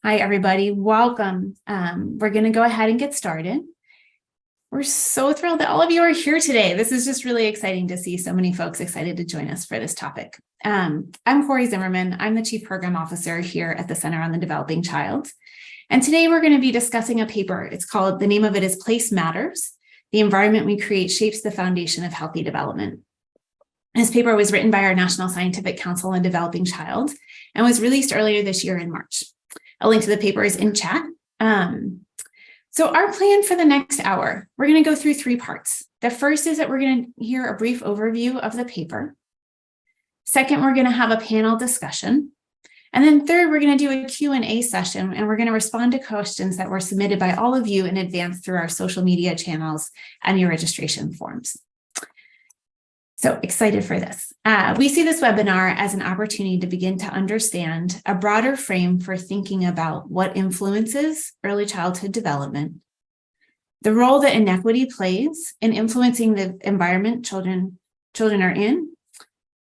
Hi, everybody. Welcome. We're going to go ahead and get started. We're so thrilled that all of you are here today. This is just really exciting to see so many folks excited to join us for this topic. I'm Corey Zimmerman. I'm the Chief Program Officer here at the Center on the Developing Child. And today we're going to be discussing a paper. It's called, the name of it is Place Matters. The environment we create shapes the foundation of healthy development. This paper was written by our National Scientific Council on Developing Child and was released earlier this year in March. A link to the paper is in chat. So our plan for the next hour, we're going to go through three parts. The first is that we're going to hear a brief overview of the paper. Second, we're going to have a panel discussion. And then third, we're going to do a Q&A session, and we're going to respond to questions that were submitted by all of you in advance through our social media channels and your registration forms. So excited for this. We see this webinar as an opportunity to begin to understand a broader frame for thinking about what influences early childhood development, the role that inequity plays in influencing the environment children are in,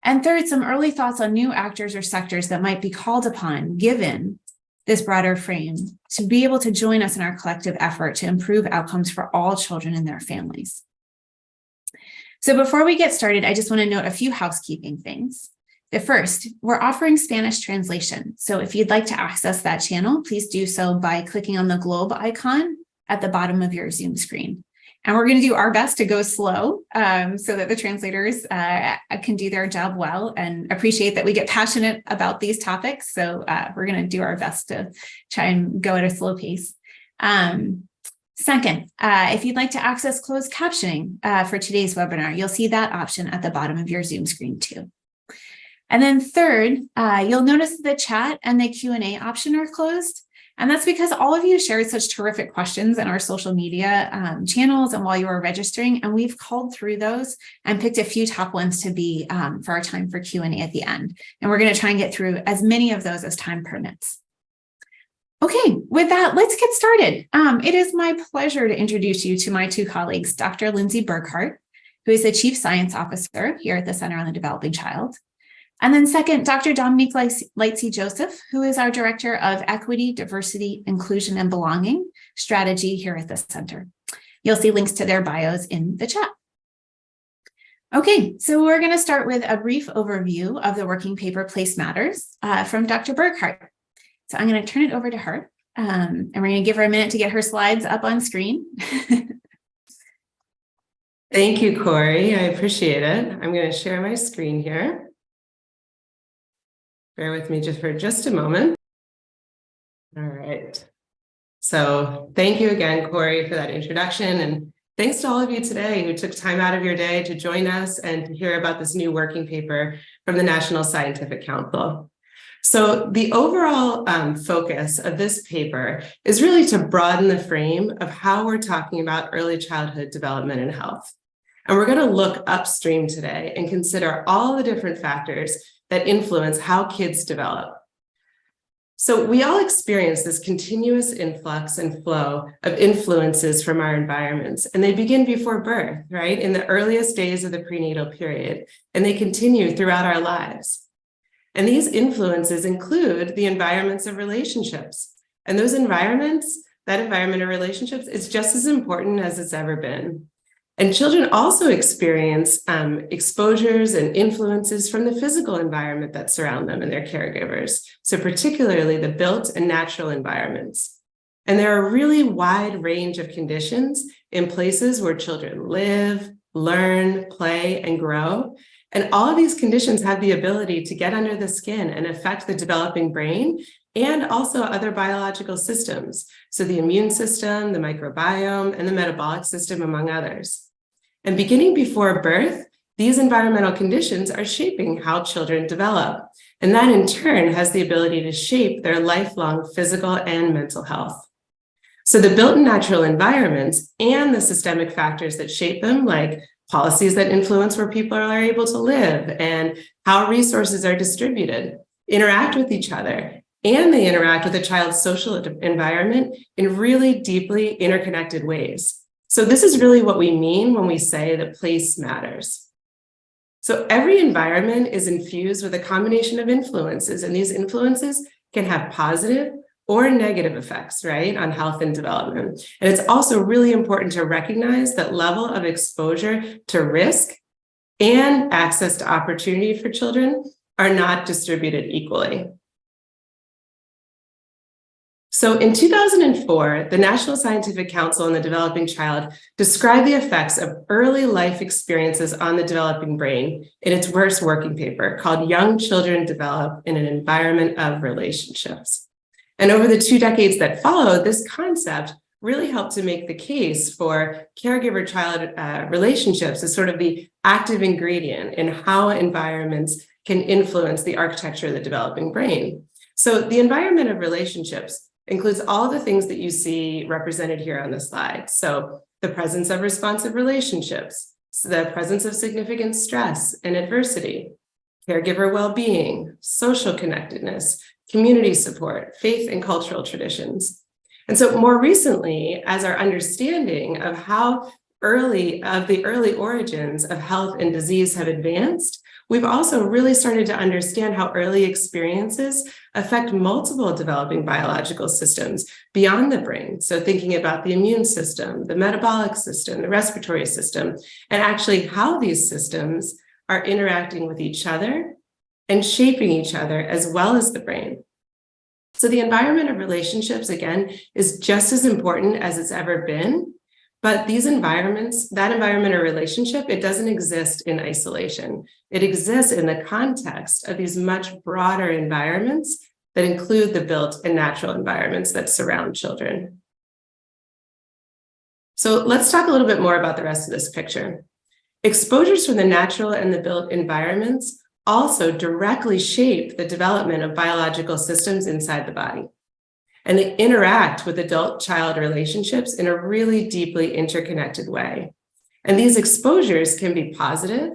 and third, some early thoughts on new actors or sectors that might be called upon, given this broader frame, to be able to join us in our collective effort to improve outcomes for all children and their families. So before we get started, I just want to note a few housekeeping things. The first, we're offering Spanish translation. So if you'd like to access that channel, please do so by clicking on the globe icon at the bottom of your Zoom screen. And we're going to do our best to go slow so that the translators can do their job well, and appreciate that we get passionate about these topics. So we're going to do our best to try and go at a slow pace. Second, if you'd like to access closed captioning for today's webinar, you'll see that option at the bottom of your Zoom screen too. And then third, you'll notice the chat and the Q&A option are closed. And that's because all of you shared such terrific questions in our social media channels and while you were registering, and we've culled through those and picked a few top ones to be for our time for Q&A at the end. And we're going to try and get through as many of those as time permits. Okay, with that, let's get started. It is my pleasure to introduce you to my two colleagues, Dr. Lindsay Burkhart, who is the Chief Science Officer here at the Center on the Developing Child. And then second, Dr. Dominique Lightsey-Joseph, who is our Director of Equity, Diversity, Inclusion, and Belonging Strategy here at the Center. You'll see links to their bios in the chat. Okay, so we're going to start with a brief overview of the working paper Place Matters from Dr. Burkhart. So I'm going to turn it over to her, and we're going to give her a minute to get her slides up on screen. Thank you, Corey. I appreciate it. I'm going to share my screen here. Bear with me just for just a moment. All right. So thank you again, Corey, for that introduction. And thanks to all of you today who took time out of your day to join us and to hear about this new working paper from the National Scientific Council. So the overall focus of this paper is really to broaden the frame of how we're talking about early childhood development and health. And we're going to look upstream today and consider all the different factors that influence how kids develop. So we all experience this continuous influx and flow of influences from our environments, and they begin before birth, right? In the earliest days of the prenatal period, and they continue throughout our lives. And these influences include the environments of relationships. And those environments, that environment of relationships is just as important as it's ever been. And children also experience exposures and influences from the physical environment that surround them and their caregivers. So particularly the built and natural environments. And there are a really wide range of conditions in places where children live, learn, play, and grow. And all of these conditions have the ability to get under the skin and affect the developing brain and also other biological systems. So the immune system, the microbiome, and the metabolic system, among others. And beginning before birth, these environmental conditions are shaping how children develop. And that in turn has the ability to shape their lifelong physical and mental health. So the built and natural environments and the systemic factors that shape them, like policies that influence where people are able to live and how resources are distributed, interact with each other, and they interact with a child's social environment in really deeply interconnected ways. So this is really what we mean when we say that place matters. So every environment is infused with a combination of influences, and these influences can have positive or negative effects, right, on health and development. And it's also really important to recognize that level of exposure to risk and access to opportunity for children are not distributed equally. So in 2004, the National Scientific Council on the Developing Child described the effects of early life experiences on the developing brain in its first working paper called Young Children Develop in an Environment of Relationships. And over the 2 decades that followed, this concept really helped to make the case for caregiver-child relationships as sort of the active ingredient in how environments can influence the architecture of the developing brain. So the environment of relationships includes all the things that you see represented here on the slide. So the presence of responsive relationships, the presence of significant stress and adversity, caregiver well-being, social connectedness, community support, faith and cultural traditions. And so more recently, as our understanding of how the early origins of health and disease have advanced, we've also really started to understand how early experiences affect multiple developing biological systems beyond the brain. So thinking about the immune system, the metabolic system, the respiratory system, and actually how these systems are interacting with each other and shaping each other as well as the brain. So the environment of relationships, again, is just as important as it's ever been. But these environments, that environment or relationship, it doesn't exist in isolation. It exists in the context of these much broader environments that include the built and natural environments that surround children. So let's talk a little bit more about the rest of this picture. Exposures from the natural and the built environments also directly shape the development of biological systems inside the body. And they interact with adult-child relationships in a really deeply interconnected way. And these exposures can be positive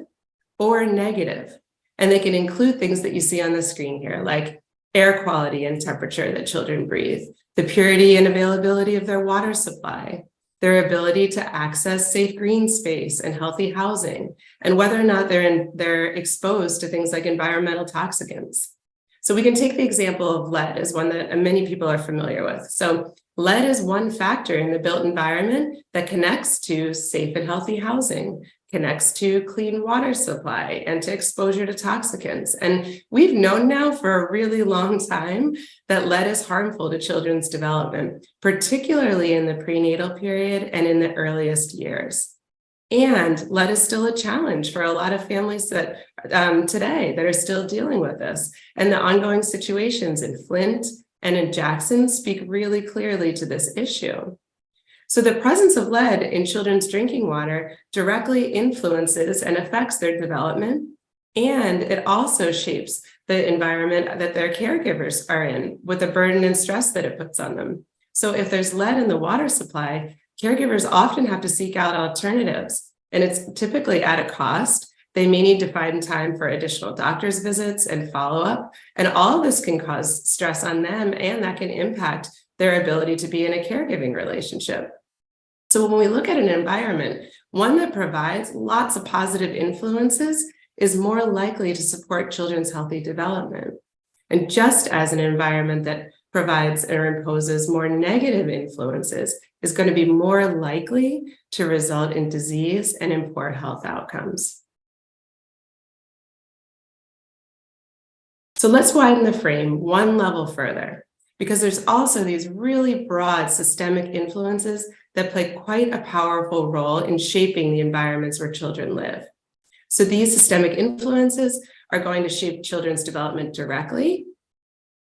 or negative. And they can include things that you see on the screen here, like air quality and temperature that children breathe, the purity and availability of their water supply, their ability to access safe green space and healthy housing, and whether or not they're exposed to things like environmental toxicants. So we can take the example of lead as one that many people are familiar with. So lead is one factor in the built environment that connects to safe and healthy housing, connects to clean water supply and to exposure to toxicants. And we've known now for a really long time that lead is harmful to children's development, particularly in the prenatal period and in the earliest years. And lead is still a challenge for a lot of families that today that are still dealing with this. And the ongoing situations in Flint and in Jackson speak really clearly to this issue. So the presence of lead in children's drinking water directly influences and affects their development. And it also shapes the environment that their caregivers are in with the burden and stress that it puts on them. So if there's lead in the water supply, caregivers often have to seek out alternatives, and it's typically at a cost. They may need to find time for additional doctor's visits and follow-up, and all of this can cause stress on them, and that can impact their ability to be in a caregiving relationship. So when we look at an environment, one that provides lots of positive influences is more likely to support children's healthy development. And just as an environment that provides or imposes more negative influences is going to be more likely to result in disease and in poor health outcomes. So let's widen the frame one level further, because there's also these really broad systemic influences that play quite a powerful role in shaping the environments where children live. So these systemic influences are going to shape children's development directly,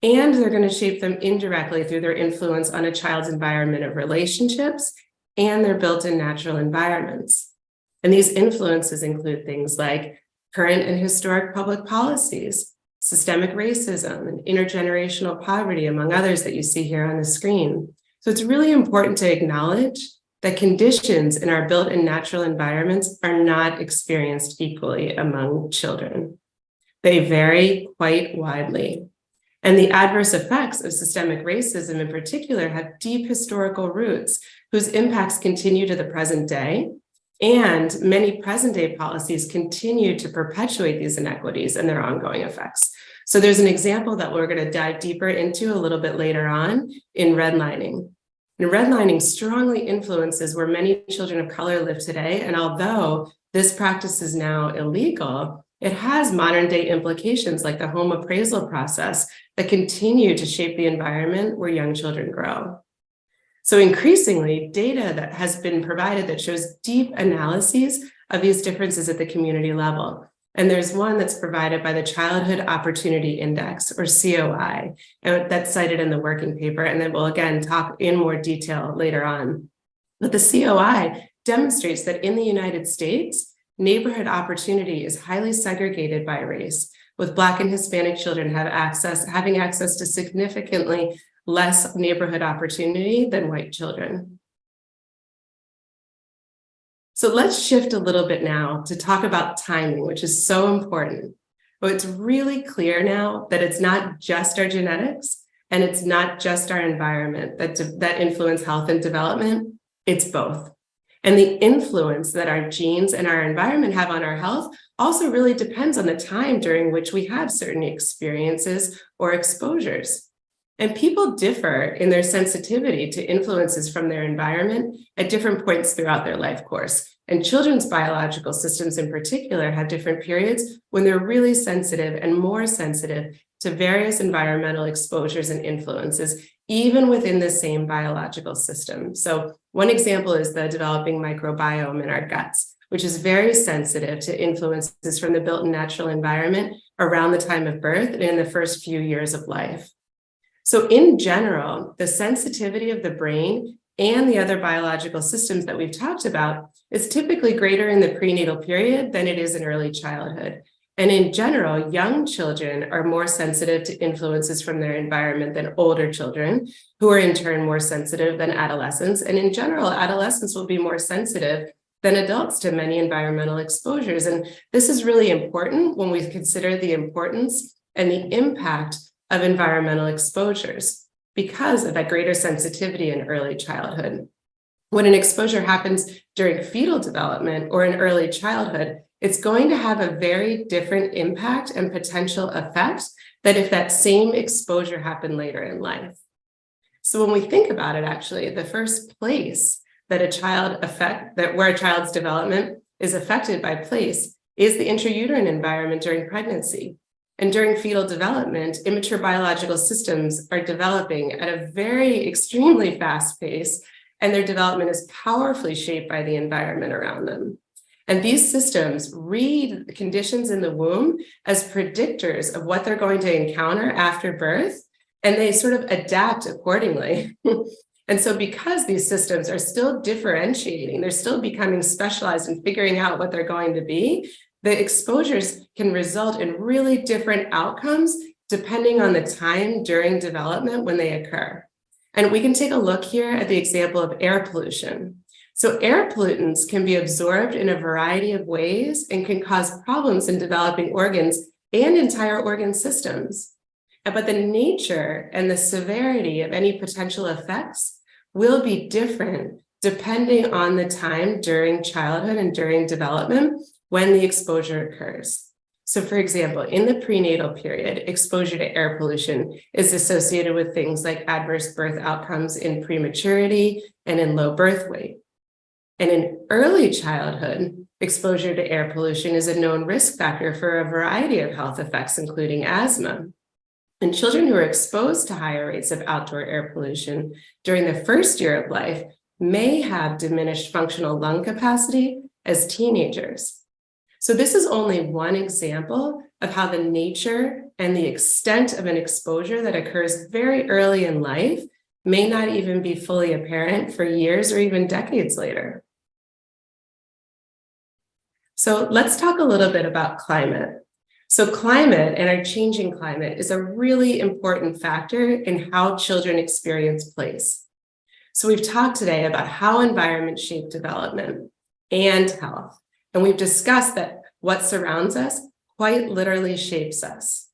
and they're going to shape them indirectly through their influence on a child's environment of relationships and their built-in natural environments. And these influences include things like current and historic public policies, systemic racism, and intergenerational poverty, among others that you see here on the screen. So it's really important to acknowledge that conditions in our built and natural environments are not experienced equally among children. They vary quite widely. And the adverse effects of systemic racism in particular have deep historical roots whose impacts continue to the present day. And many present day policies continue to perpetuate these inequities and their ongoing effects. So there's an example that we're going to dive deeper into a little bit later on in redlining. And redlining strongly influences where many children of color live today. And although this practice is now illegal, it has modern day implications like the home appraisal process that continue to shape the environment where young children grow. So increasingly, data that has been provided that shows deep analyses of these differences at the community level. And there's one that's provided by the Childhood Opportunity Index, or COI, and that's cited in the working paper. And then we'll again talk in more detail later on. But the COI demonstrates that in the United States, neighborhood opportunity is highly segregated by race, with Black and Hispanic children having access to significantly less neighborhood opportunity than white children. So let's shift a little bit now to talk about timing, which is so important. But it's really clear now that it's not just our genetics and it's not just our environment that influence health and development, it's both. And the influence that our genes and our environment have on our health also really depends on the time during which we have certain experiences or exposures. And people differ in their sensitivity to influences from their environment at different points throughout their life course. And children's biological systems in particular have different periods when they're really sensitive and more sensitive to various environmental exposures and influences, even within the same biological system. So one example is the developing microbiome in our guts, which is very sensitive to influences from the built and natural environment around the time of birth and in the first few years of life. So in general, the sensitivity of the brain and the other biological systems that we've talked about is typically greater in the prenatal period than it is in early childhood. And in general, young children are more sensitive to influences from their environment than older children, who are in turn more sensitive than adolescents. And in general, adolescents will be more sensitive than adults to many environmental exposures. And this is really important when we consider the importance and the impact of environmental exposures because of that greater sensitivity in early childhood. When an exposure happens during fetal development or in early childhood, it's going to have a very different impact and potential effect than if that same exposure happened later in life. So when we think about it, actually, the first place that where a child's development is affected by place is the intrauterine environment during pregnancy. And during fetal development, immature biological systems are developing at a very extremely fast pace, and their development is powerfully shaped by the environment around them. And these systems read conditions in the womb as predictors of what they're going to encounter after birth, and they sort of adapt accordingly. And so because these systems are still differentiating, they're still becoming specialized and figuring out what they're going to be, the exposures can result in really different outcomes depending on the time during development when they occur. And we can take a look here at the example of air pollution. So air pollutants can be absorbed in a variety of ways and can cause problems in developing organs and entire organ systems. But the nature and the severity of any potential effects will be different depending on the time during childhood and during development when the exposure occurs. So for example, in the prenatal period, exposure to air pollution is associated with things like adverse birth outcomes in prematurity and in low birth weight. And in early childhood, exposure to air pollution is a known risk factor for a variety of health effects, including asthma. And children who are exposed to higher rates of outdoor air pollution during the first year of life may have diminished functional lung capacity as teenagers. So this is only one example of how the nature and the extent of an exposure that occurs very early in life may not even be fully apparent for years or even decades later. So let's talk a little bit about climate. So climate and our changing climate is a really important factor in how children experience place. So we've talked today about how environment shape development and health. And we've discussed that what surrounds us quite literally shapes us.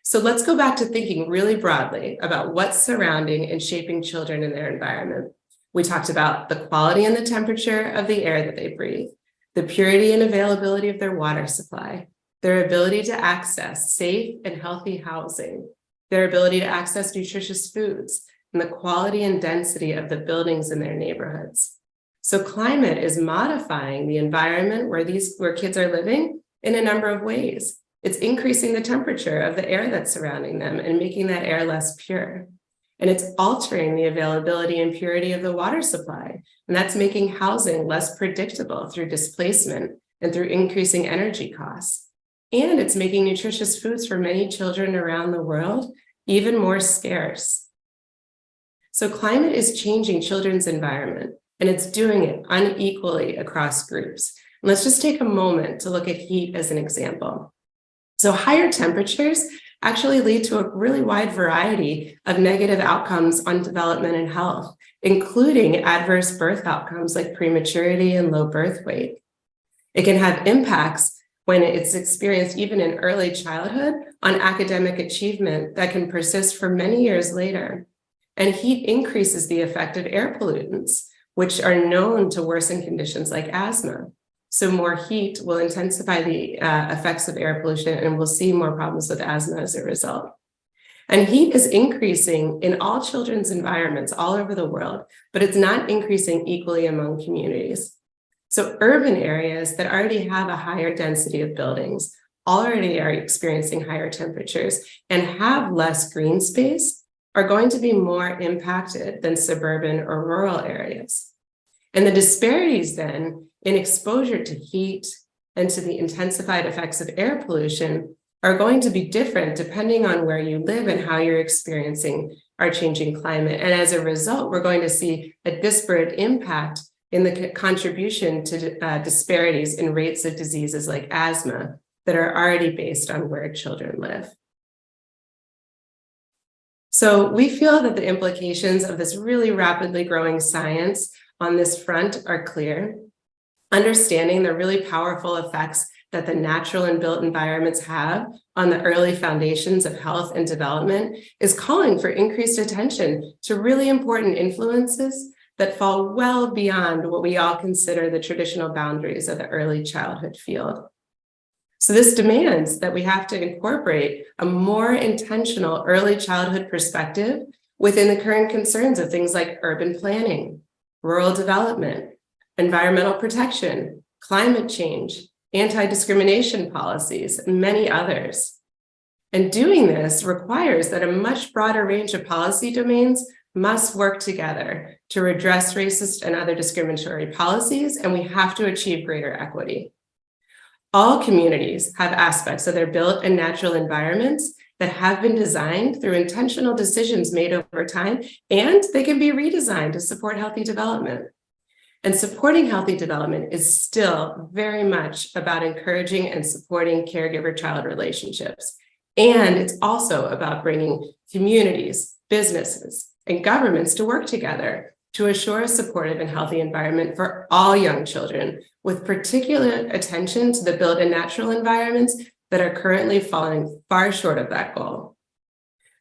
So let's go back to thinking really broadly about what's surrounding and shaping children in their environment. We talked about the quality and the temperature of the air that they breathe, the purity and availability of their water supply, their ability to access safe and healthy housing, their ability to access nutritious foods, and the quality and density of the buildings in their neighborhoods. So climate is modifying the environment where kids are living in a number of ways. It's increasing the temperature of the air that's surrounding them and making that air less pure. And it's altering the availability and purity of the water supply. And that's making housing less predictable through displacement and through increasing energy costs. And it's making nutritious foods for many children around the world even more scarce. So climate is changing children's environment, and it's doing it unequally across groups. And let's just take a moment to look at heat as an example. So higher temperatures actually lead to a really wide variety of negative outcomes on development and health, including adverse birth outcomes like prematurity and low birth weight. It can have impacts when it's experienced even in early childhood on academic achievement that can persist for many years later. And heat increases the effect of air pollutants, which are known to worsen conditions like asthma. So more heat will intensify the effects of air pollution, and we'll see more problems with asthma as a result. And heat is increasing in all children's environments all over the world, but it's not increasing equally among communities. So urban areas that already have a higher density of buildings already are experiencing higher temperatures and have less green space are going to be more impacted than suburban or rural areas. And the disparities then in exposure to heat and to the intensified effects of air pollution are going to be different depending on where you live and how you're experiencing our changing climate. And as a result, we're going to see a disparate impact in the contribution to disparities in rates of diseases like asthma that are already based on where children live. So we feel that the implications of this really rapidly growing science on this front are clear. Understanding the really powerful effects that the natural and built environments have on the early foundations of health and development is calling for increased attention to really important influences that fall well beyond what we all consider the traditional boundaries of the early childhood field. So this demands that we have to incorporate a more intentional early childhood perspective within the current concerns of things like urban planning, rural development, environmental protection, climate change, anti-discrimination policies, and many others. And doing this requires that a much broader range of policy domains must work together to redress racist and other discriminatory policies, and we have to achieve greater equity. All communities have aspects of their built and natural environments that have been designed through intentional decisions made over time, and they can be redesigned to support healthy development. And supporting healthy development is still very much about encouraging and supporting caregiver-child relationships. And it's also about bringing communities, businesses, and governments to work together to assure a supportive and healthy environment for all young children, with particular attention to the built and natural environments that are currently falling far short of that goal.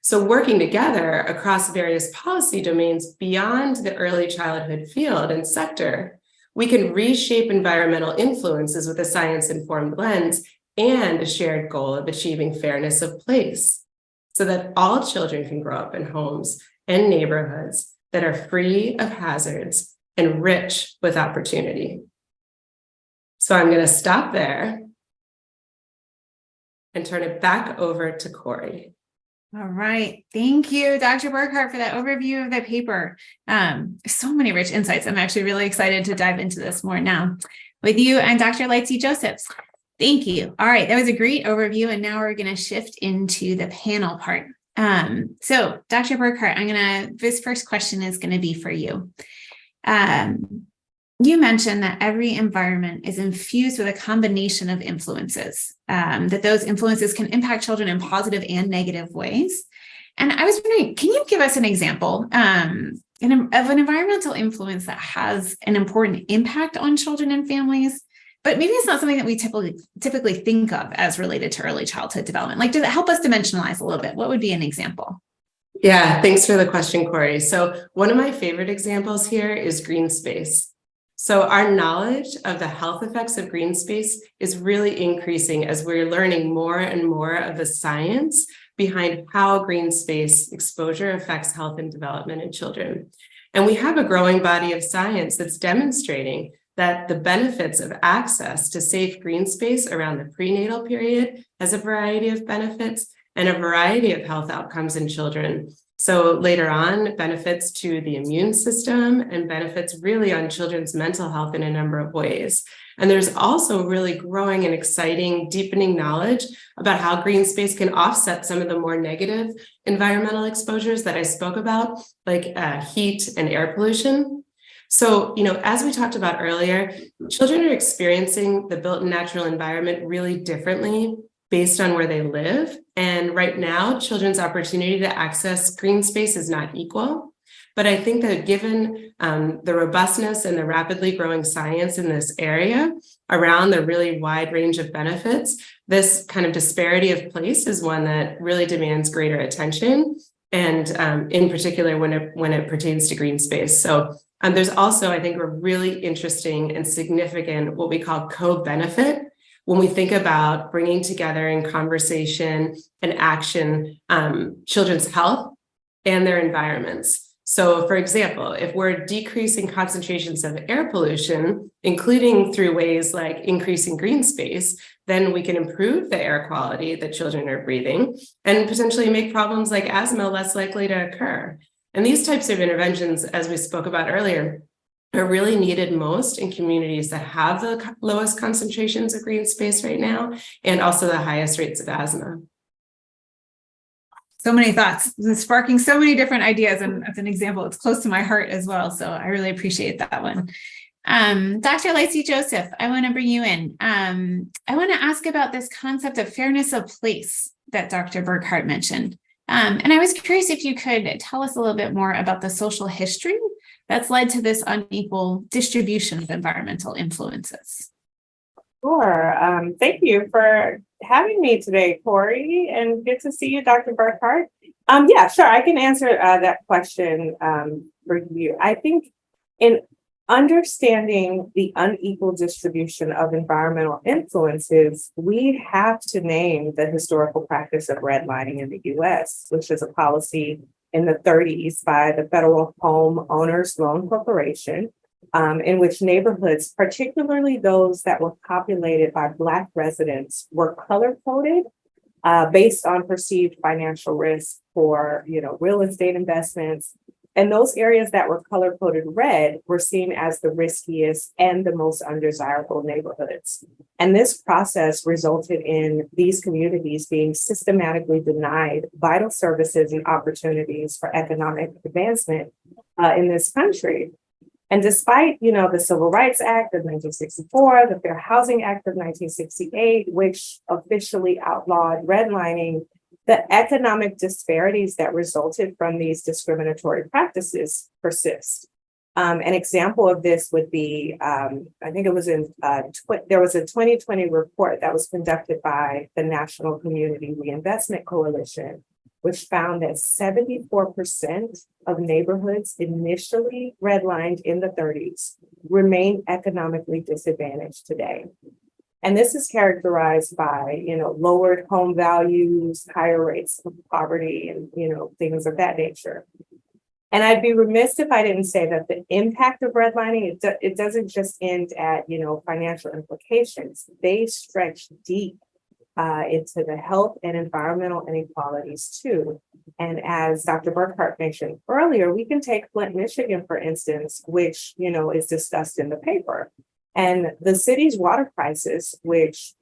So working together across various policy domains beyond the early childhood field and sector, we can reshape environmental influences with a science-informed lens and a shared goal of achieving fairness of place, so that all children can grow up in homes and neighborhoods that are free of hazards and rich with opportunity. So I'm going to stop there and turn it back over to Corey. All right. Thank you, Dr. Burkhart, for that overview of the paper. So many rich insights. I'm actually really excited to dive into this more now with you and Dr. Lightsey Josephs. Thank you. All right. That was a great overview. And now we're going to shift into the panel part. So Dr. Burkhart, this first question is going to be for you. You mentioned that every environment is infused with a combination of influences, that those influences can impact children in positive and negative ways. And I was wondering, can you give us an example of an environmental influence that has an important impact on children and families, but maybe it's not something that we typically think of as related to early childhood development? Like, does it help us dimensionalize a little bit? What would be an example? Yeah, thanks for the question, Corey. So one of my favorite examples here is green space. So our knowledge of the health effects of green space is really increasing as we're learning more and more of the science behind how green space exposure affects health and development in children. And we have a growing body of science that's demonstrating that the benefits of access to safe green space around the prenatal period has a variety of benefits and a variety of health outcomes in children. So later on, benefits to the immune system and benefits really on children's mental health in a number of ways. And there's also really growing and exciting, deepening knowledge about how green space can offset some of the more negative environmental exposures that I spoke about, like heat and air pollution. So, as we talked about earlier, children are experiencing the built and natural environment really differently based on where they live. And right now, children's opportunity to access green space is not equal. But I think that given the robustness and the rapidly growing science in this area around the really wide range of benefits, this kind of disparity of place is one that really demands greater attention. And in particular, when it pertains to green space. So there's also, I think, a really interesting and significant what we call co-benefit when we think about bringing together in conversation and action children's health and their environments. So, for example, if we're decreasing concentrations of air pollution, including through ways like increasing green space, then we can improve the air quality that children are breathing and potentially make problems like asthma less likely to occur. And these types of interventions, as we spoke about earlier, are really needed most in communities that have the lowest concentrations of green space right now, and also the highest rates of asthma. So many thoughts, sparking so many different ideas. And as an example, it's close to my heart as well. So I really appreciate that one. Dr. Lacey Joseph, I want to bring you in. I want to ask about this concept of fairness of place that Dr. Burkhart mentioned. And I was curious if you could tell us a little bit more about the social history that's led to this unequal distribution of environmental influences. Sure. Thank you for having me today, Corey, and good to see you, Dr. Burkhart. Yeah, sure. I can answer that question for you. I think in understanding the unequal distribution of environmental influences, we have to name the historical practice of redlining in the U.S., which is a policy in the 1930s by the Federal Home Owners Loan Corporation, in which neighborhoods, particularly those that were populated by Black residents, were color-coded based on perceived financial risk for, real estate investments. And those areas that were color-coded red were seen as the riskiest and the most undesirable neighborhoods. And this process resulted in these communities being systematically denied vital services and opportunities for economic advancement in this country. And despite, the Civil Rights Act of 1964, the Fair Housing Act of 1968, which officially outlawed redlining, the economic disparities that resulted from these discriminatory practices persist. An example of this would be, I think it was there was a 2020 report that was conducted by the National Community Reinvestment Coalition, which found that 74% of neighborhoods initially redlined in the 1930s remain economically disadvantaged today. And this is characterized by, lowered home values, higher rates of poverty, and, things of that nature. And I'd be remiss if I didn't say that the impact of redlining, it doesn't just end at, financial implications. They stretch deep into the health and environmental inequalities too. And as Dr. Burkhart mentioned earlier, we can take Flint, Michigan, for instance, which, is discussed in the paper. And the city's water crisis, which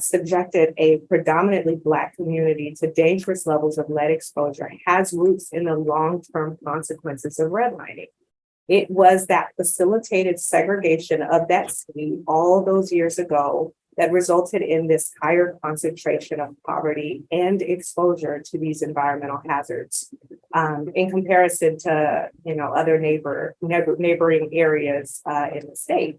subjected a predominantly Black community to dangerous levels of lead exposure, has roots in the long-term consequences of redlining. It was that facilitated segregation of that city all those years ago that resulted in this higher concentration of poverty and exposure to these environmental hazards in comparison to, other neighboring areas in the state.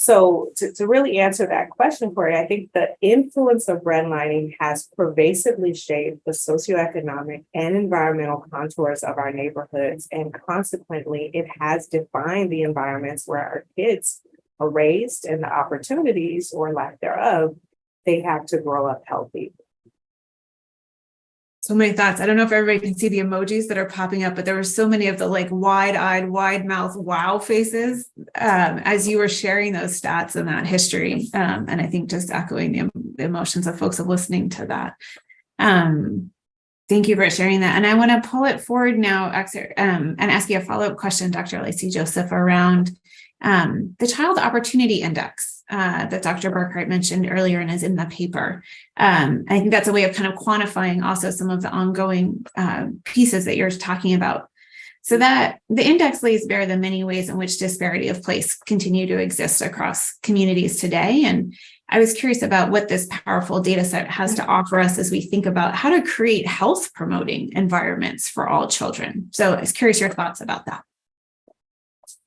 So to really answer that question, Corey, I think the influence of redlining has pervasively shaped the socioeconomic and environmental contours of our neighborhoods. And consequently, it has defined the environments where our kids are raised and the opportunities or lack thereof they have to grow up healthy. So many thoughts. I don't know if everybody can see the emojis that are popping up, but there were so many of the like wide-eyed, wide-mouth wow faces as you were sharing those stats and that history. And I think just echoing the emotions of folks of listening to that. Thank you for sharing that. And I want to pull it forward now and ask you a follow-up question, Dr. Lacey Joseph, around the Child Opportunity Index that Dr. Burkhart mentioned earlier and is in the paper. I think that's a way of kind of quantifying also some of the ongoing pieces that you're talking about. So that the index lays bare the many ways in which disparity of place continue to exist across communities today. And I was curious about what this powerful data set has to offer us as we think about how to create health promoting environments for all children. So I was curious your thoughts about that.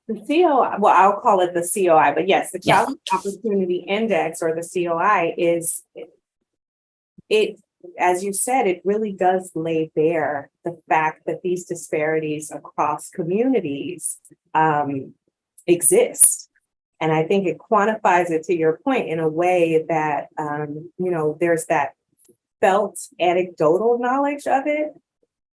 The COI, well, I'll call it the COI, but yes, the Child Opportunity Index, or the COI, is it, as you said, it really does lay bare the fact that these disparities across communities exist. And I think it quantifies it, to your point, in a way that, there's that felt anecdotal knowledge of it,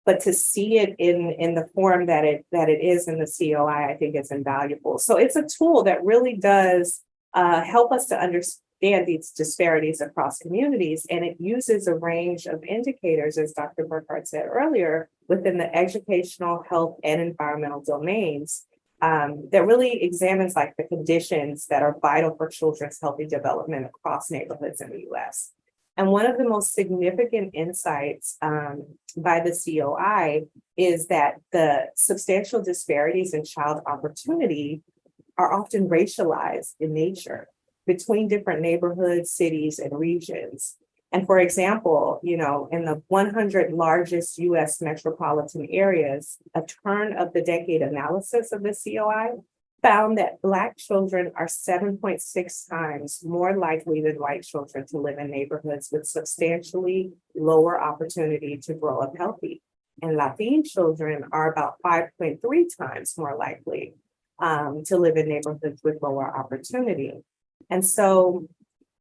but to see it in the form that it is in the COI, I think is invaluable. So it's a tool that really does help us to understand these disparities across communities. And it uses a range of indicators, as Dr. Burkhart said earlier, within the educational, health, and environmental domains that really examines like the conditions that are vital for children's healthy development across neighborhoods in the US. And one of the most significant insights by the COI is that the substantial disparities in child opportunity are often racialized in nature between different neighborhoods, cities, and regions. And for example, in the 100 largest US metropolitan areas, a turn of the decade analysis of the COI found that Black children are 7.6 times more likely than white children to live in neighborhoods with substantially lower opportunity to grow up healthy. And Latin children are about 5.3 times more likely to live in neighborhoods with lower opportunity. And so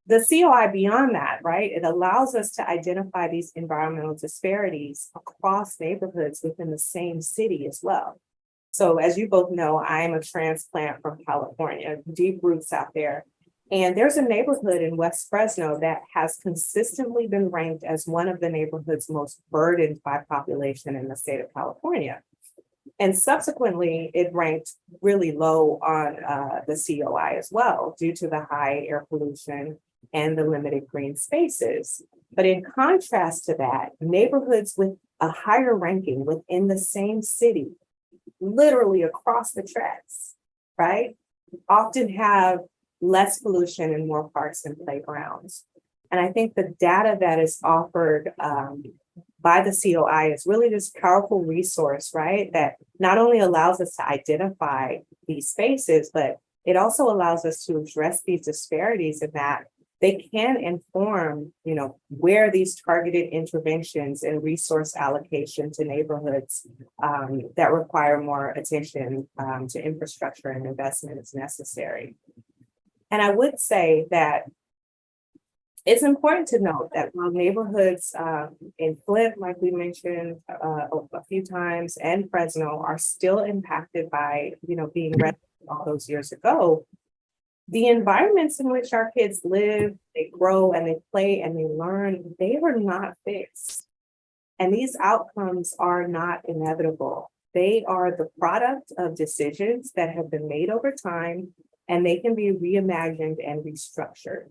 the COI, beyond that, right, it allows us to identify these environmental disparities across neighborhoods within the same city as well. So as you both know, I am a transplant from California, deep roots out there. And there's a neighborhood in West Fresno that has consistently been ranked as one of the neighborhoods most burdened by population in the state of California. And subsequently, it ranked really low on the COI as well, due to the high air pollution and the limited green spaces. But in contrast to that, neighborhoods with a higher ranking within the same city, literally across the tracks, right, often have less pollution and more parks and playgrounds. And I think the data that is offered by the COI is really this powerful resource, right, that not only allows us to identify these spaces, but it also allows us to address these disparities in that they can inform, where these targeted interventions and resource allocation to neighborhoods that require more attention to infrastructure and investment is necessary. And I would say that it's important to note that while neighborhoods in Flint, like we mentioned a few times, and Fresno are still impacted by, being read all those years ago, the environments in which our kids live, they grow and they play and they learn, they are not fixed. And these outcomes are not inevitable. They are the product of decisions that have been made over time, and they can be reimagined and restructured.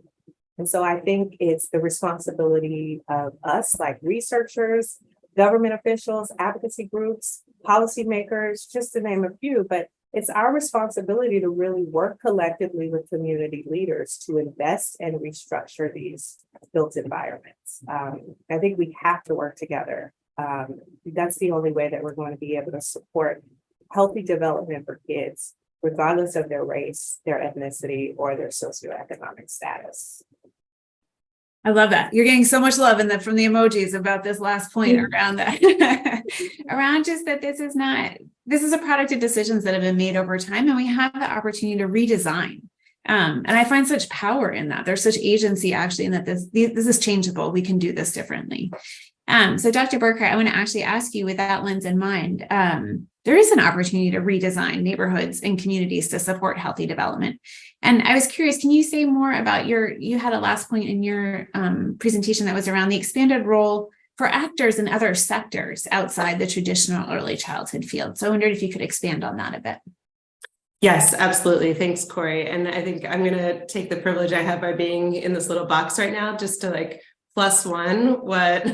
And so I think it's the responsibility of us, like researchers, government officials, advocacy groups, policymakers, just to name a few, but it's our responsibility to really work collectively with community leaders to invest and restructure these built environments. I think we have to work together. That's the only way that we're going to be able to support healthy development for kids regardless of their race, their ethnicity, or their socioeconomic status. I love that. You're getting so much love from the emojis about this last point around that, around just that this is a product of decisions that have been made over time, and we have the opportunity to redesign. And I find such power in that. There's such agency actually in that this is changeable. We can do this differently. So Dr. Burkhart, I want to actually ask you with that lens in mind, there is an opportunity to redesign neighborhoods and communities to support healthy development. And I was curious, can you say more about you had a last point in your presentation that was around the expanded role for actors in other sectors outside the traditional early childhood field. So I wondered if you could expand on that a bit. Yes, absolutely. Thanks, Corey. And I think I'm going to take the privilege I have by being in this little box right now, just to plus one what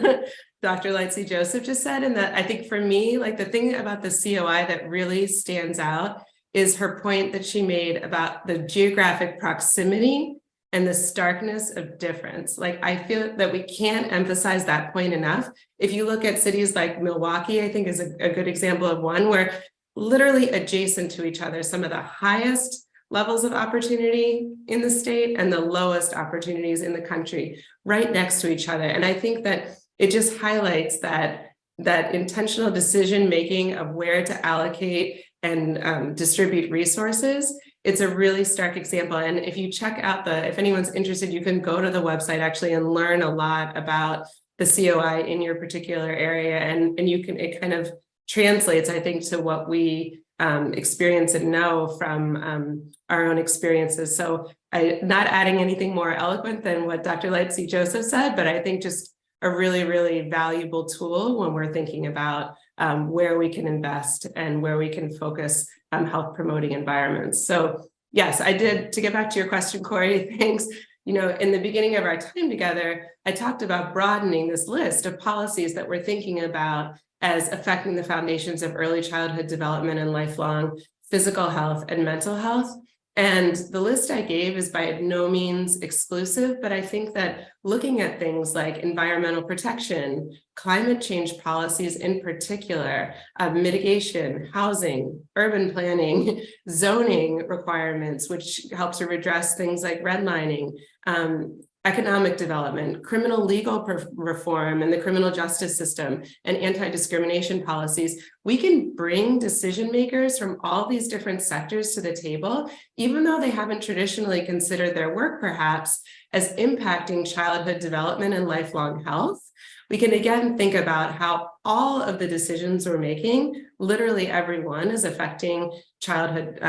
Dr. Lightsey Joseph just said. And that I think for me, the thing about the COI that really stands out is her point that she made about the geographic proximity and the starkness of difference. I feel that we can't emphasize that point enough. If you look at cities like Milwaukee, I think is a good example of one where literally adjacent to each other, some of the highest levels of opportunity in the state and the lowest opportunities in the country right next to each other. And I think that it just highlights that intentional decision making of where to allocate and distribute resources. It's a really stark example. And if you check out if anyone's interested, you can go to the website actually and learn a lot about the COI in your particular area. And it kind of translates, I think, to what we experience and know from our own experiences. So not adding anything more eloquent than what Dr. Lightsey Joseph said, but I think just a really, really valuable tool when we're thinking about where we can invest and where we can focus health promoting environments. So yes, I did, to get back to your question, Corey, thanks. In the beginning of our time together, I talked about broadening this list of policies that we're thinking about as affecting the foundations of early childhood development and lifelong physical health and mental health. And the list I gave is by no means exclusive, but I think that looking at things like environmental protection, climate change policies in particular, mitigation, housing, urban planning, zoning requirements, which helps to redress things like redlining, economic development, criminal legal reform and the criminal justice system, and anti-discrimination policies, we can bring decision makers from all these different sectors to the table, even though they haven't traditionally considered their work perhaps as impacting childhood development and lifelong health. We can again think about how all of the decisions we're making, literally everyone, is affecting childhood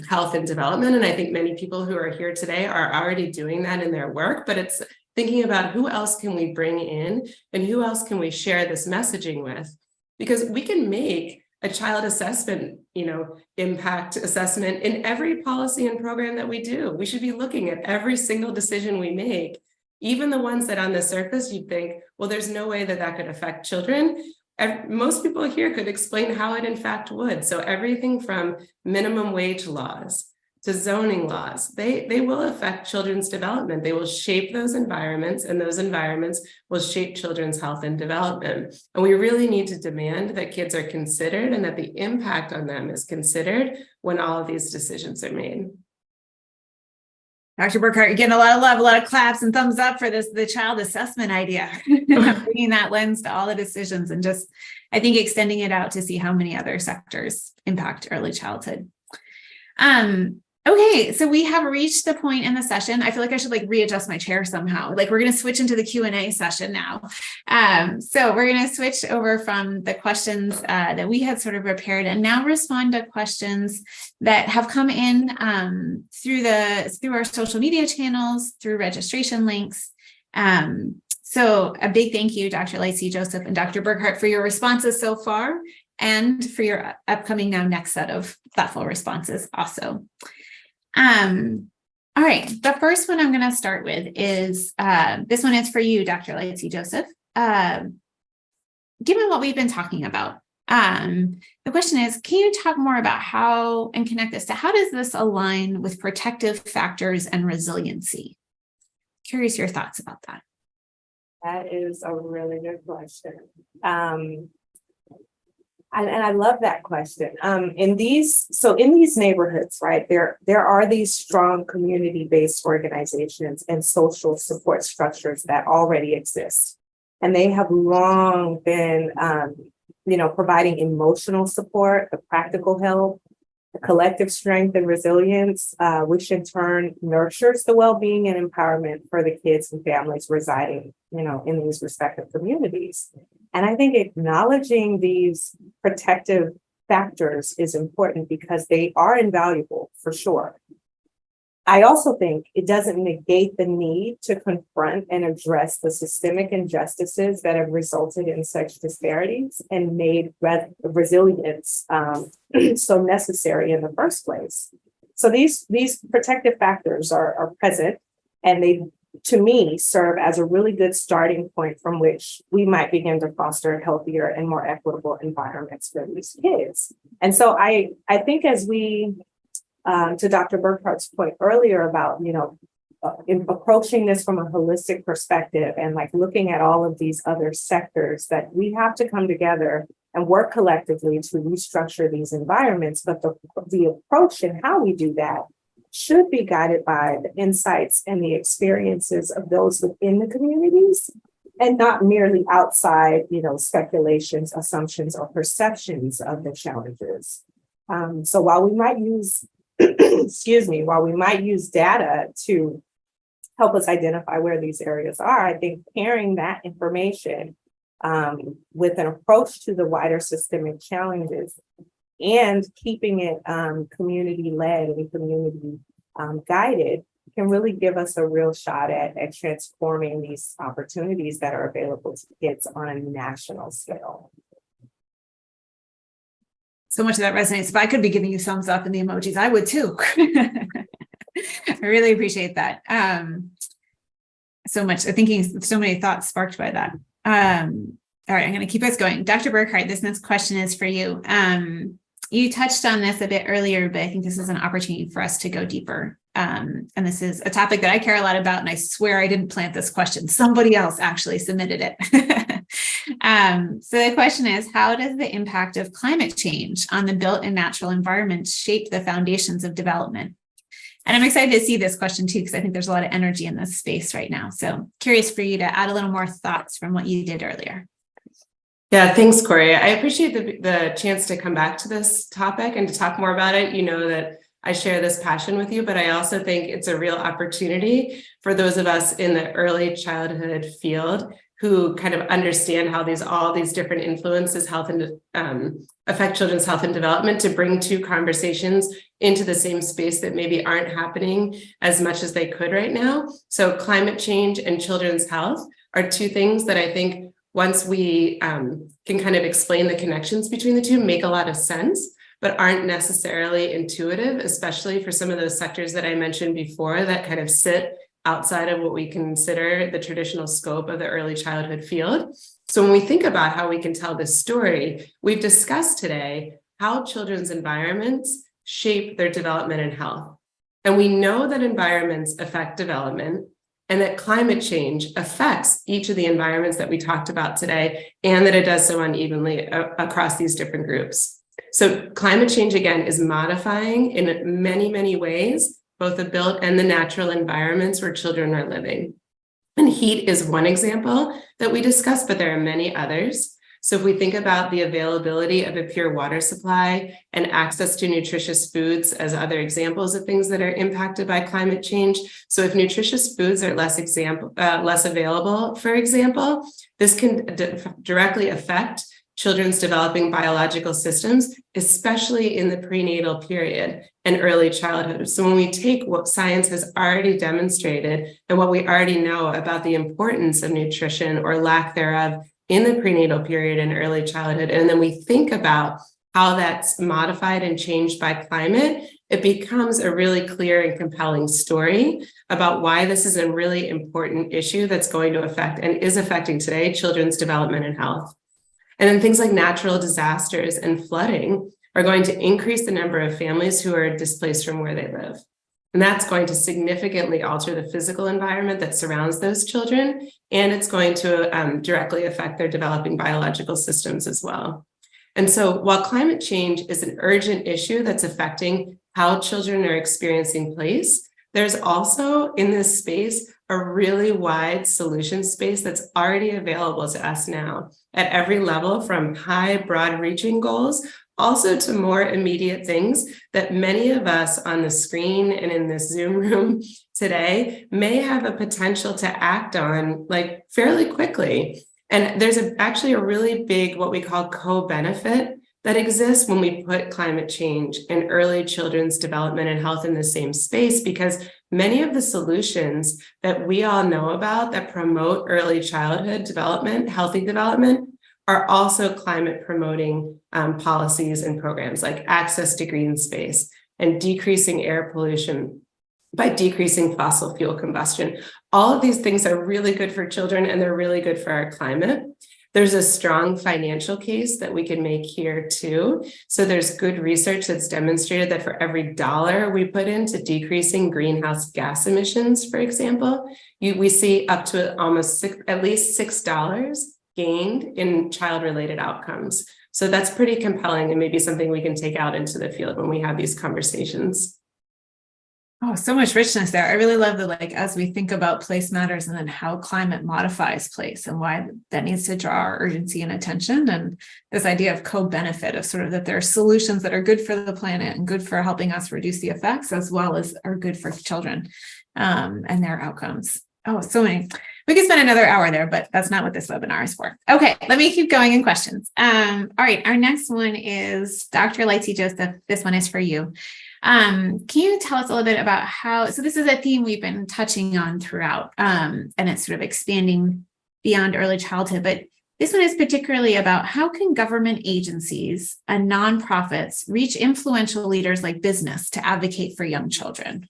health and development. And I think many people who are here today are already doing that in their work, but it's thinking about who else can we bring in and who else can we share this messaging with? Because we can make a child assessment, impact assessment in every policy and program that we do. We should be looking at every single decision we make, even the ones that on the surface you'd think, well, there's no way that could affect children. Most people here could explain how it in fact would. So everything from minimum wage laws to zoning laws, they will affect children's development. They will shape those environments, and those environments will shape children's health and development. And we really need to demand that kids are considered and that the impact on them is considered when all of these decisions are made. Dr. Burkhart, you're getting a lot of love, a lot of claps and thumbs up for the child assessment idea, bringing that lens to all the decisions and just, I think, extending it out to see how many other sectors impact early childhood. Okay, so we have reached the point in the session. I feel like I should readjust my chair somehow. We're going to switch into the Q&A session now. So we're going to switch over from the questions that we had sort of prepared and now respond to questions that have come in through our social media channels, through registration links. So a big thank you, Dr. Lightsey Joseph and Dr. Burkhart, for your responses so far and for your upcoming next set of thoughtful responses also. All right, the first one I'm going to start with is, this one is for you, Dr. Lightsey Joseph. Given what we've been talking about, the question is, can you talk more about how and connect this to how does this align with protective factors and resiliency? Curious your thoughts about that. That is a really good question. And I love that question. In these neighborhoods, right, there are these strong community-based organizations and social support structures that already exist. And they have long been, providing emotional support, the practical help, the collective strength and resilience, which in turn nurtures the well-being and empowerment for the kids and families residing, in these respective communities. And I think acknowledging these protective factors is important because they are invaluable for sure. I also think it doesn't negate the need to confront and address the systemic injustices that have resulted in such disparities and made resilience so necessary in the first place. So these protective factors are present, and they, to me, serve as a really good starting point from which we might begin to foster healthier and more equitable environments for these kids. And so I think as we to Dr. Burkhart's point earlier about, in approaching this from a holistic perspective and like looking at all of these other sectors, that we have to come together and work collectively to restructure these environments. But the approach and how we do that should be guided by the insights and the experiences of those within the communities, and not merely outside, speculations, assumptions, or perceptions of the challenges. So while we might use while we might use data to help us identify where these areas are, I think pairing that information with an approach to the wider systemic challenges and keeping it community-led and community guided can really give us a real shot at transforming these opportunities that are available to kids on a national scale. So much of that resonates. If I could be giving you thumbs up in the emojis, I would too. I really appreciate that. So much. I'm thinking so many thoughts sparked by that. All right, I'm going to keep us going. Dr. Burkhart, this next question is for you. You touched on this a bit earlier, but I think this is an opportunity for us to go deeper. And this is a topic that I care a lot about, and I swear I didn't plant this question. Somebody else actually submitted it. So the question is, how does the impact of climate change on the built and natural environment shape the foundations of development? And I'm excited to see this question too, because I think there's a lot of energy in this space right now. So curious for you to add a little more thoughts from what you did earlier. Yeah, thanks, Corey. I appreciate the chance to come back to this topic and to talk more about it. You know that I share this passion with you, but I also think it's a real opportunity for those of us in the early childhood field who kind of understand how all these different influences affect children's health and development, to bring two conversations into the same space that maybe aren't happening as much as they could right now. So climate change and children's health are two things that I think once we can kind of explain the connections between the two, make a lot of sense, but aren't necessarily intuitive, especially for some of those sectors that I mentioned before that kind of sit outside of what we consider the traditional scope of the early childhood field. So when we think about how we can tell this story, we've discussed today how children's environments shape their development and health. And we know that environments affect development, and that climate change affects each of the environments that we talked about today, and that it does so unevenly across these different groups. So climate change, again, is modifying in many, many ways both the built and the natural environments where children are living. And heat is one example that we discussed, but there are many others. So if we think about the availability of a pure water supply and access to nutritious foods as other examples of things that are impacted by climate change. So if nutritious foods are less available, for example, this can directly affect children's developing biological systems, especially in the prenatal period and early childhood. So when we take what science has already demonstrated and what we already know about the importance of nutrition or lack thereof in the prenatal period and early childhood, and then we think about how that's modified and changed by climate, it becomes a really clear and compelling story about why this is a really important issue that's going to affect and is affecting today children's development and health. And then things like natural disasters and flooding are going to increase the number of families who are displaced from where they live. And that's going to significantly alter the physical environment that surrounds those children, and it's going to directly affect their developing biological systems as well. And so while climate change is an urgent issue that's affecting how children are experiencing place, there's also in this space a really wide solution space that's already available to us now at every level, from high, broad-reaching goals also to more immediate things that many of us on the screen and in this Zoom room today may have a potential to act on like fairly quickly. And there's actually a really big, what we call co-benefit that exists when we put climate change and early children's development and health in the same space, because many of the solutions that we all know about that promote early childhood development, healthy development, are also climate promoting policies and programs like access to green space and decreasing air pollution by decreasing fossil fuel combustion. All of these things are really good for children and they're really good for our climate. There's a strong financial case that we can make here too. So there's good research that's demonstrated that for every dollar we put into decreasing greenhouse gas emissions, for example, we see up to almost at least $6 gained in child-related outcomes. So that's pretty compelling and maybe something we can take out into the field when we have these conversations. Oh, so much richness there. I really love that, like, as we think about place matters and then how climate modifies place and why that needs to draw our urgency and attention. And this idea of co-benefit of sort of that there are solutions that are good for the planet and good for helping us reduce the effects, as well as are good for children and their outcomes. Oh, so many. We could spend another hour there, but that's not what this webinar is for. Okay, let me keep going in questions. All right, our next one is Dr. Lightsey Joseph. This one is for you. Can you tell us a little bit about how, so this is a theme we've been touching on throughout, and it's sort of expanding beyond early childhood, but this one is particularly about how can government agencies and nonprofits reach influential leaders like business to advocate for young children?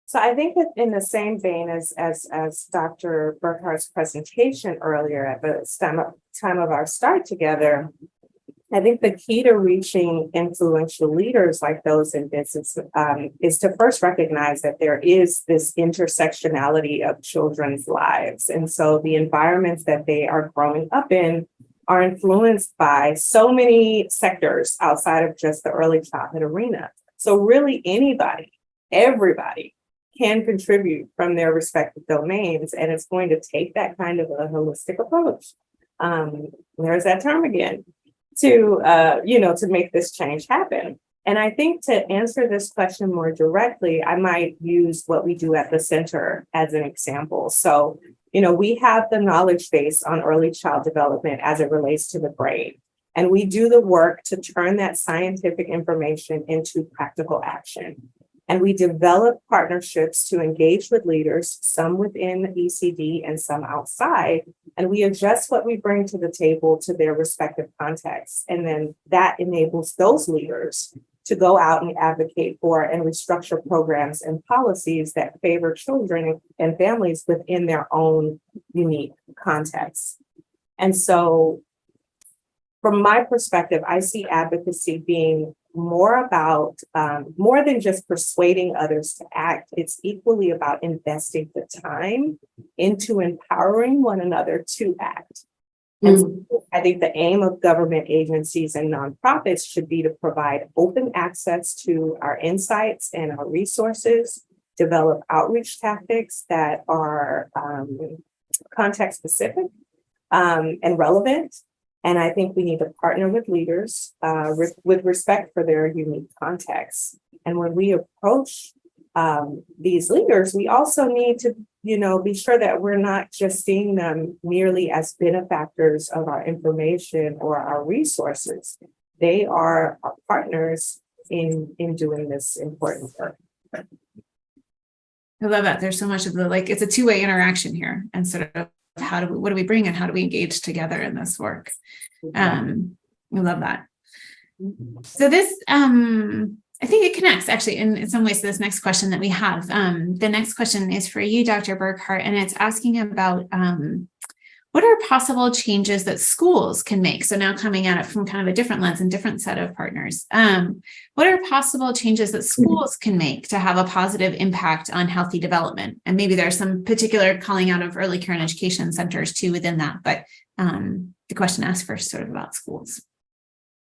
So I think that in the same vein as Dr. Burkhart's presentation earlier at the time of our start together, I think the key to reaching influential leaders like those in business is to first recognize that there is this intersectionality of children's lives. And so the environments that they are growing up in are influenced by so many sectors outside of just the early childhood arena. So really anybody, everybody can contribute from their respective domains, and it's going to take that kind of a holistic approach. There's that term again, to make this change happen. And I think to answer this question more directly, I might use what we do at the center as an example. So, we have the knowledge base on early child development as it relates to the brain. And we do the work to turn that scientific information into practical action. And we develop partnerships to engage with leaders, some within ECD and some outside. And we adjust what we bring to the table to their respective contexts. And then that enables those leaders to go out and advocate for and restructure programs and policies that favor children and families within their own unique contexts. And so from my perspective, I see advocacy being more about more than just persuading others to act. It's equally about investing the time into empowering one another to act. And so I think the aim of government agencies and nonprofits should be to provide open access to our insights and our resources, develop outreach tactics that are context specific and relevant. And I think we need to partner with leaders with respect for their unique contexts. And when we approach these leaders, we also need to, be sure that we're not just seeing them merely as benefactors of our information or our resources. They are our partners in doing this important work. I love that. There's so much of it's a two-way interaction here, and sort of what do we bring and how do we engage together in this work? I love that. So this, I think it connects actually in some ways to this next question that we have. The next question is for you, Dr. Burkhart, and it's asking about what are possible changes that schools can make? So now coming at it from kind of a different lens and different set of partners. What are possible changes that schools can make to have a positive impact on healthy development? And maybe there's some particular calling out of early care and education centers too within that, but the question asked first sort of about schools.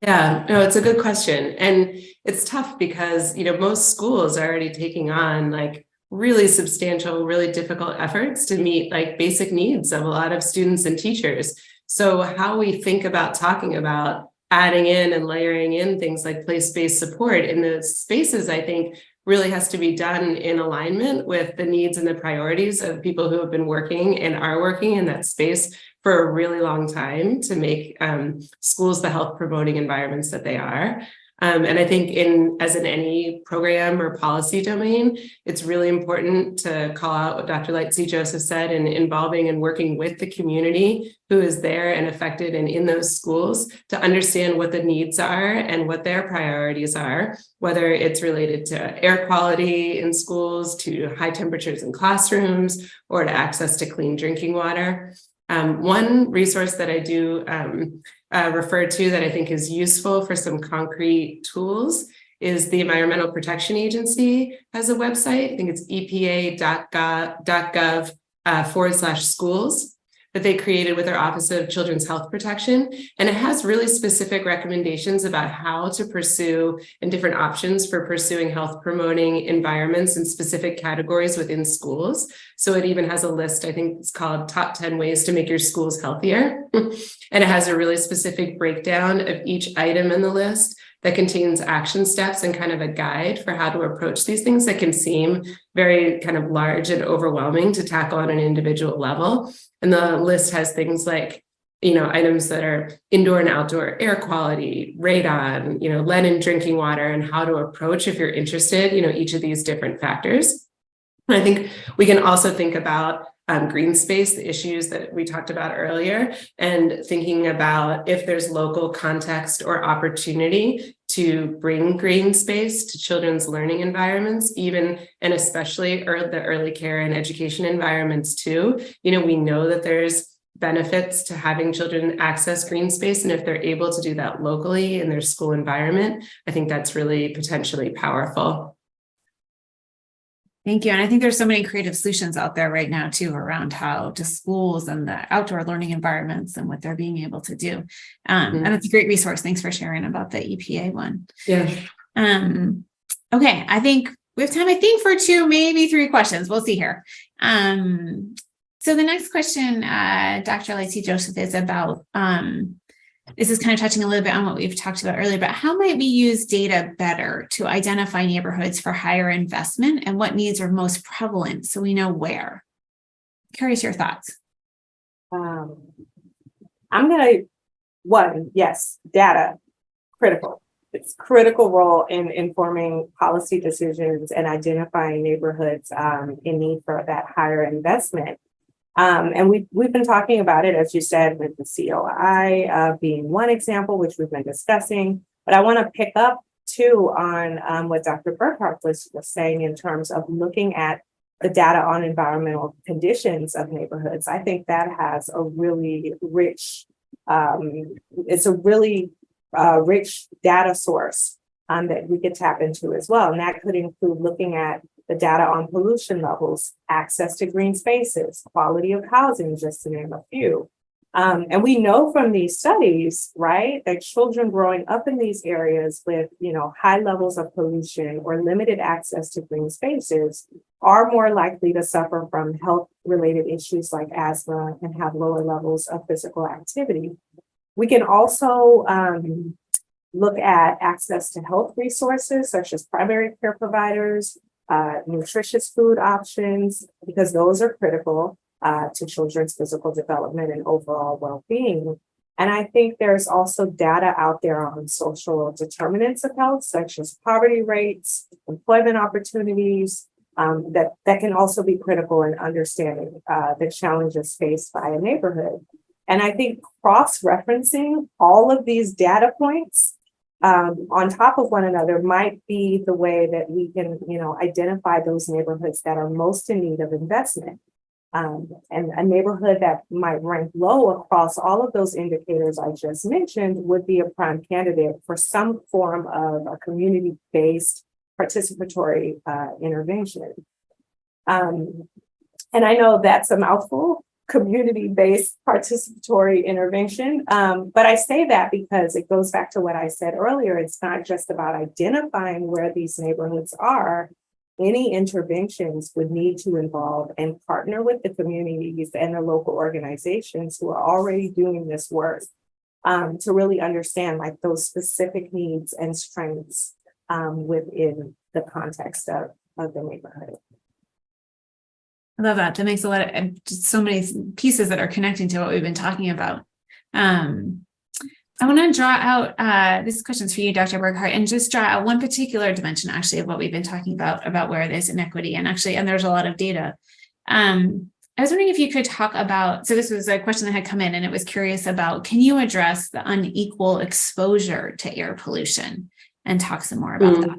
Yeah, no, it's a good question. And it's tough because, most schools are already taking on like really substantial, really difficult efforts to meet like basic needs of a lot of students and teachers. So how we think about talking about adding in and layering in things like place-based support in those spaces, I think really has to be done in alignment with the needs and the priorities of people who have been working and are working in that space for a really long time to make schools the health promoting environments that they are. And I think as in any program or policy domain, it's really important to call out what Dr. Lightsey Joseph said in involving and working with the community who is there and affected and in those schools to understand what the needs are and what their priorities are, whether it's related to air quality in schools, to high temperatures in classrooms, or to access to clean drinking water. One resource that I do refer to that I think is useful for some concrete tools is the Environmental Protection Agency has a website. I think it's epa.gov/schools that they created with their Office of Children's Health Protection. And it has really specific recommendations about how to pursue and different options for pursuing health promoting environments in specific categories within schools. So it even has a list, I think it's called Top 10 Ways to Make Your Schools Healthier. And it has a really specific breakdown of each item in the list that contains action steps and kind of a guide for how to approach these things that can seem very kind of large and overwhelming to tackle on an individual level. And the list has things like, items that are indoor and outdoor air quality, radon, lead in drinking water, and how to approach if you're interested, each of these different factors. And I think we can also think about green space, the issues that we talked about earlier, and thinking about if there's local context or opportunity to bring green space to children's learning environments, even and especially the early care and education environments too. We know that there's benefits to having children access green space, and if they're able to do that locally in their school environment, I think that's really potentially powerful. Thank you. And I think there's so many creative solutions out there right now too around how to schools and the outdoor learning environments and what they're being able to do. And it's a great resource. Thanks for sharing about the EPA one. Yeah. Okay. I think we have time, for 2, maybe 3 questions. We'll see here. So the next question, Dr. Lightsey Joseph, is about, this is kind of touching a little bit on what we've talked about earlier, but how might we use data better to identify neighborhoods for higher investment and what needs are most prevalent so we know where? Curious your thoughts. Yes, data, critical. It's critical role in informing policy decisions and identifying neighborhoods in need for that higher investment. And we've been talking about it, as you said, with the COI being one example, which we've been discussing. But I want to pick up too on what Dr. Burkhart was saying in terms of looking at the data on environmental conditions of neighborhoods. I think that has a really rich, rich data source that we could tap into as well. And that could include looking at the data on pollution levels, access to green spaces, quality of housing, just to name a few. And we know from these studies, right, that children growing up in these areas with, high levels of pollution or limited access to green spaces are more likely to suffer from health-related issues like asthma and have lower levels of physical activity. We can also look at access to health resources, such as primary care providers, nutritious food options, because those are critical to children's physical development and overall well-being. And I think there's also data out there on social determinants of health, such as poverty rates, employment opportunities, that can also be critical in understanding the challenges faced by a neighborhood. And I think cross-referencing all of these data points on top of one another might be the way that we can, identify those neighborhoods that are most in need of investment. And a neighborhood that might rank low across all of those indicators I just mentioned would be a prime candidate for some form of a community-based participatory intervention. And I know that's a mouthful, community-based participatory intervention. But I say that because it goes back to what I said earlier. It's not just about identifying where these neighborhoods are. Any interventions would need to involve and partner with the communities and the local organizations who are already doing this work to really understand like those specific needs and strengths within the context of the neighborhood. I love that. That makes a lot of just so many pieces that are connecting to what we've been talking about. I want to draw out this question's for you, Dr. Burkhart, and just draw out one particular dimension actually of what we've been talking about where there's inequity and there's a lot of data. I was wondering if you could talk about, so this was a question that had come in and it was curious about, can you address the unequal exposure to air pollution and talk some more about that?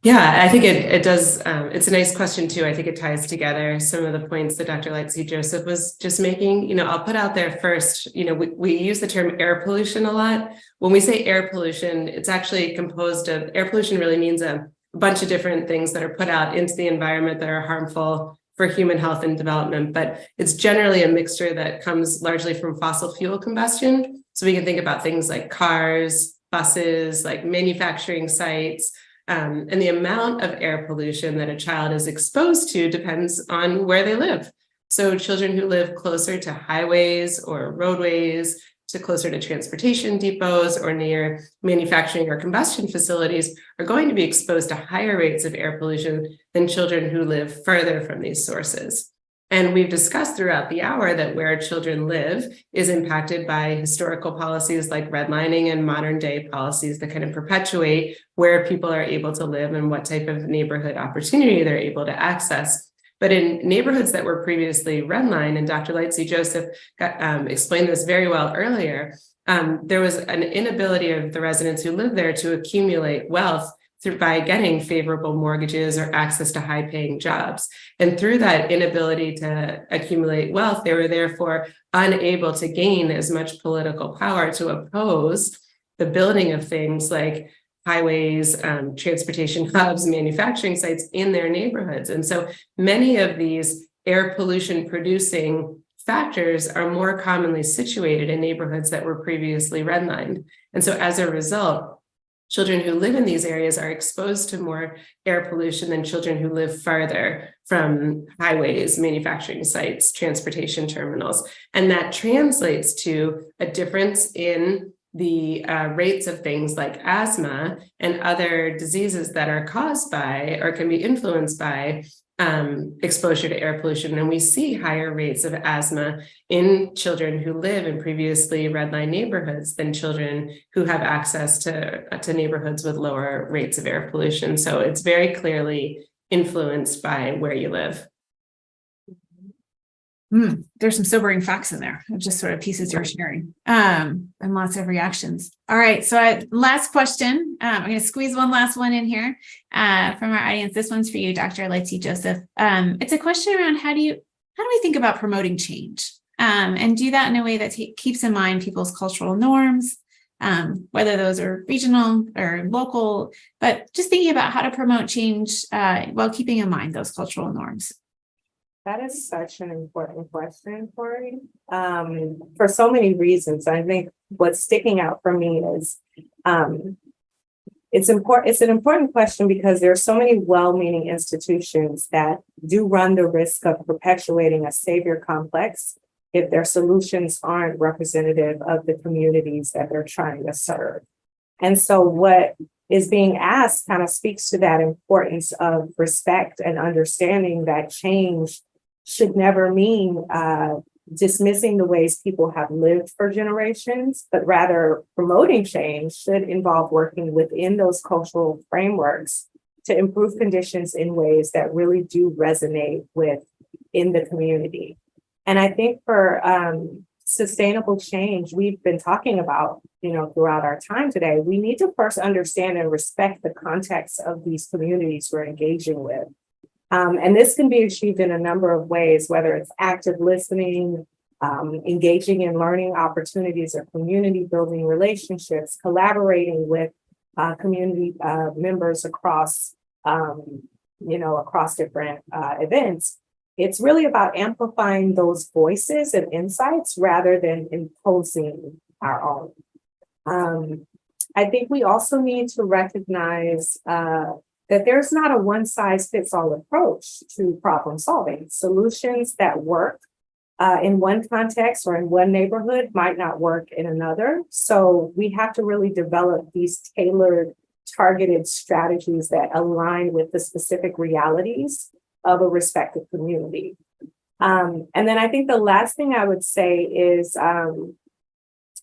Yeah, I think it does. It's a nice question too. I think it ties together some of the points that Dr. Lightsey Joseph was just making. I'll put out there first, we use the term air pollution a lot. When we say air pollution, it's actually composed of, air pollution really means a bunch of different things that are put out into the environment that are harmful for human health and development, but it's generally a mixture that comes largely from fossil fuel combustion. So we can think about things like cars, buses, like manufacturing sites, and the amount of air pollution that a child is exposed to depends on where they live. So children who live closer to highways or roadways, to closer to transportation depots or near manufacturing or combustion facilities are going to be exposed to higher rates of air pollution than children who live further from these sources. And we've discussed throughout the hour that where children live is impacted by historical policies like redlining and modern day policies that kind of perpetuate where people are able to live and what type of neighborhood opportunity they're able to access. But in neighborhoods that were previously redlined, and Dr. Lightsey Joseph explained this very well earlier, there was an inability of the residents who live there to accumulate wealth by getting favorable mortgages or access to high-paying jobs. And through that inability to accumulate wealth, they were therefore unable to gain as much political power to oppose the building of things like highways, transportation hubs, manufacturing sites in their neighborhoods. And so many of these air pollution producing factors are more commonly situated in neighborhoods that were previously redlined. And so as a result, children who live in these areas are exposed to more air pollution than children who live farther from highways, manufacturing sites, transportation terminals. And that translates to a difference in the rates of things like asthma and other diseases that are caused by or can be influenced by exposure to air pollution. And we see higher rates of asthma in children who live in previously redlined neighborhoods than children who have access to neighborhoods with lower rates of air pollution. So it's very clearly influenced by where you live. There's some sobering facts in there, just sort of pieces you're sharing, and lots of reactions. All right, so last question. I'm going to squeeze one last one in here from our audience. This one's for you, Dr. Lightsey Joseph. It's a question around how do we think about promoting change, and do that in a way that keeps in mind people's cultural norms, whether those are regional or local, but just thinking about how to promote change while keeping in mind those cultural norms. That is such an important question, Corey, for so many reasons. I think what's sticking out for me is it's important. It's an important question because there are so many well-meaning institutions that do run the risk of perpetuating a savior complex if their solutions aren't representative of the communities that they're trying to serve. And so what is being asked kind of speaks to that importance of respect and understanding that change should never mean dismissing the ways people have lived for generations, but rather promoting change should involve working within those cultural frameworks to improve conditions in ways that really do resonate in the community. And I think for sustainable change, we've been talking about, throughout our time today, we need to first understand and respect the context of these communities we're engaging with. And this can be achieved in a number of ways, whether it's active listening, engaging in learning opportunities or community building relationships, collaborating with community members across, across different events. It's really about amplifying those voices and insights rather than imposing our own. I think we also need to recognize that there's not a one size fits all approach to problem solving. Solutions that work in one context or in one neighborhood might not work in another. So we have to really develop these tailored, targeted strategies that align with the specific realities of a respective community. And then I think the last thing I would say is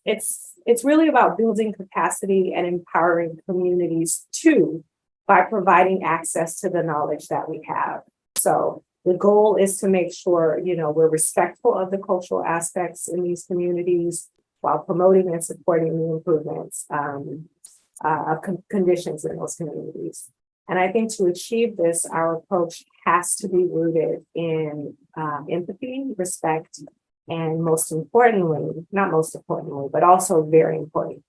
it's really about building capacity and empowering communities too, by providing access to the knowledge that we have. So the goal is to make sure, we're respectful of the cultural aspects in these communities while promoting and supporting the improvements of conditions in those communities. And I think to achieve this, our approach has to be rooted in empathy, respect, and most importantly, not most importantly, but also very important,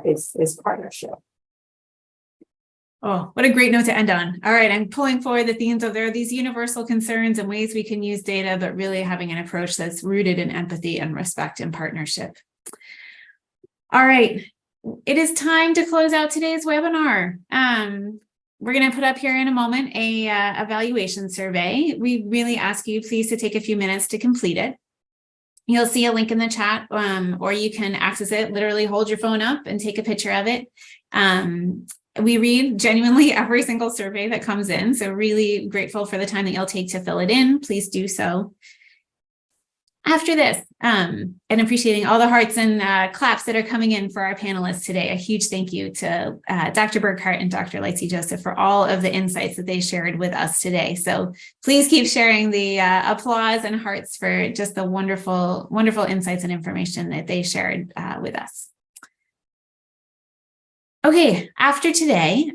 is partnership. Oh, what a great note to end on. All right, I'm pulling forward the themes of there are these universal concerns and ways we can use data, but really having an approach that's rooted in empathy and respect and partnership. All right, it is time to close out today's webinar. We're going to put up here in a moment a evaluation survey. We really ask you please to take a few minutes to complete it. You'll see a link in the chat, or you can access it, literally hold your phone up and take a picture of it. We read genuinely every single survey that comes in, so really grateful for the time that you'll take to fill it in. Please do so. After this, and appreciating all the hearts and claps that are coming in for our panelists today, a huge thank you to Dr. Burkhart and Dr. Lightsey Joseph for all of the insights that they shared with us today. So please keep sharing the applause and hearts for just the wonderful, wonderful insights and information that they shared with us. Okay, after today,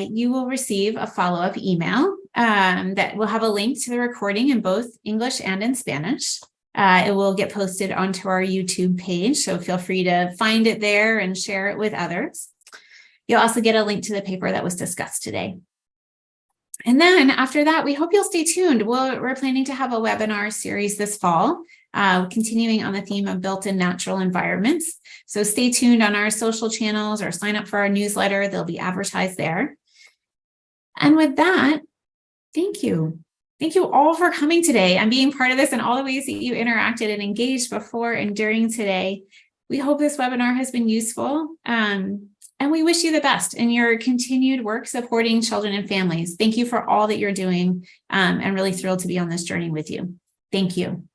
you will receive a follow-up email that will have a link to the recording in both English and in Spanish. It will get posted onto our YouTube page, so feel free to find it there and share it with others. You'll also get a link to the paper that was discussed today. And then after that, we hope you'll stay tuned. We're planning to have a webinar series this fall, continuing on the theme of built-in natural environments. So stay tuned on our social channels or sign up for our newsletter. They'll be advertised there. And with that, thank you. Thank you all for coming today and being part of this and all the ways that you interacted and engaged before and during today. We hope this webinar has been useful, and we wish you the best in your continued work supporting children and families. Thank you for all that you're doing, and really thrilled to be on this journey with you. Thank you.